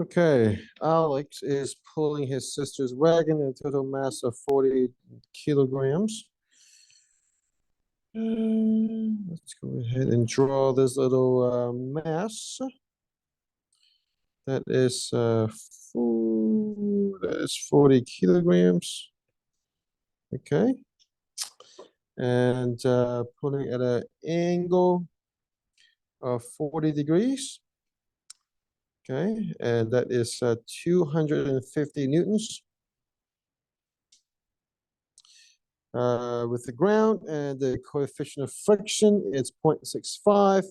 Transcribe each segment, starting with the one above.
Okay, Alex is pulling his sister's wagon, a total mass of 40 kilograms. Let's go ahead and draw this little mass. That is 40 kilograms. Okay. And putting at an angle of 40 degrees. Okay, and that is 250 newtons. With the ground, and the coefficient of friction is 0.65.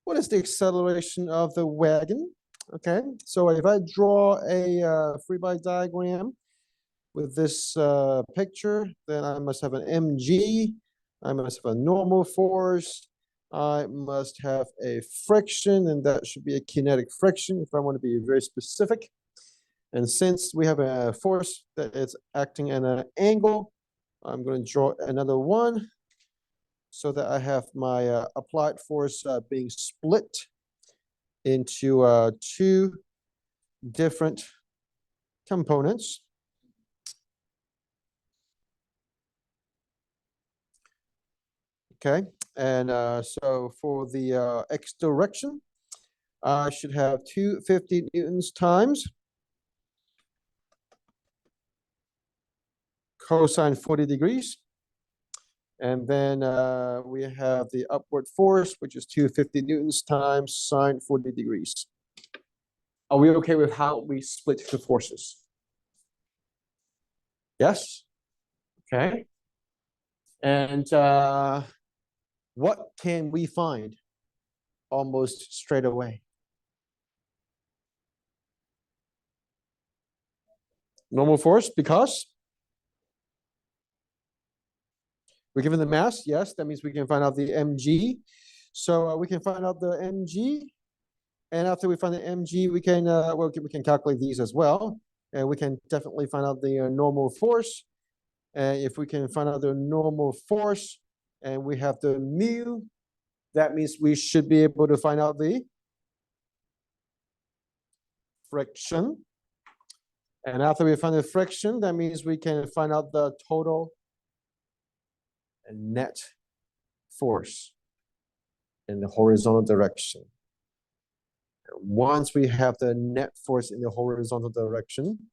What is the acceleration of the wagon? Okay, so if I draw a free body diagram with this picture, then I must have an mg, I must have a normal force, I must have a friction, and that should be a kinetic friction if I want to be very specific. And since we have a force that is acting at an angle, I'm going to draw another one so that I have my applied force being split into two different components. Okay, and so for the x direction, I should have 250 newtons times cosine 40 degrees. And then we have the upward force, which is 250 newtons times sine 40 degrees. Are we okay with how we split the forces? Yes? Okay. And what can we find almost straight away? Normal force, because we're given the mass. Yes, that means we can find out the mg. So we can find out the mg, and after we find the mg, we can we can calculate these as well, and we can definitely find out the normal force. And if we can find out the normal force, and we have the mu, that means we should be able to find out the friction. And after we find the friction, that means we can find out the total and net force in the horizontal direction. Once we have the net force in the horizontal direction,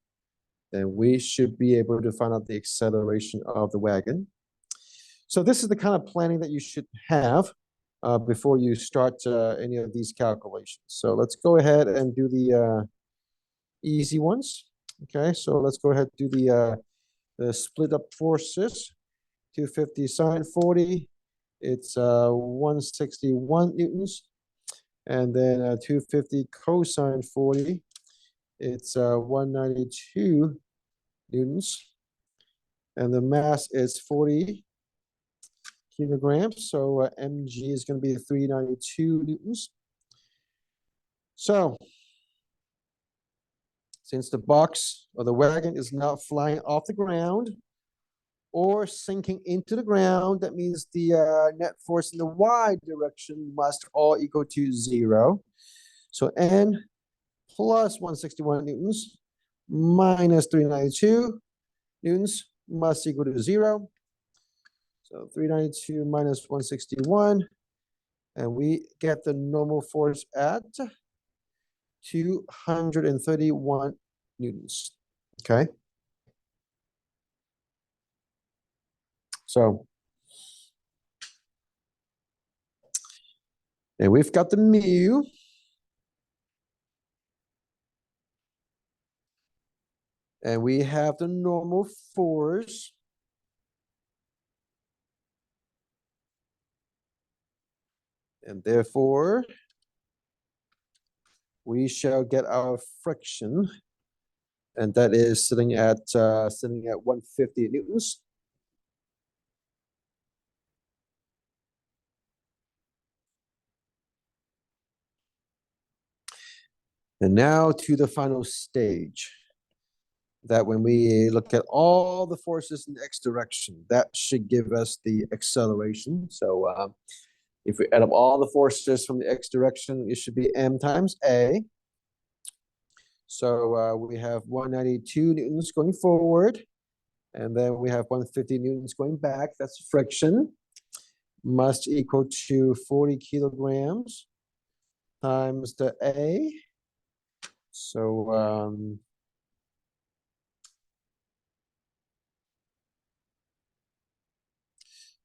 then we should be able to find out the acceleration of the wagon. So this is the kind of planning that you should have before you start any of these calculations. So let's go ahead and do the easy ones. Okay, so let's go ahead and do the split up forces. 250 sine 40, it's 161 newtons. And then 250 cosine 40, it's 192 newtons. And the mass is 40 kilograms. So mg is going to be 392 newtons. So since the box or the wagon is not flying off the ground or sinking into the ground, that means the net force in the y direction must all equal to 0. So n plus 161 newtons minus 392 newtons must equal to 0. So 392 minus 161, and we get the normal force at 231 newtons. Okay. So, and we've got the mu. And we have the normal force. And therefore, we shall get our friction. And that is sitting at 150 newtons. And now to the final stage. That when we look at all the forces in the x direction, that should give us the acceleration. So if we add up all the forces from the x direction, it should be m times a. So we have 192 newtons going forward, and then we have 150 newtons going back. That's friction. Must equal to 40 kilograms times the A. So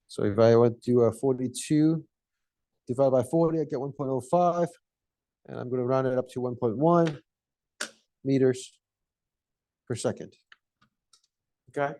so if I want to do a 42 divided by 40, I get 1.05, and I'm going to round it up to 1.1 meters per second. Okay.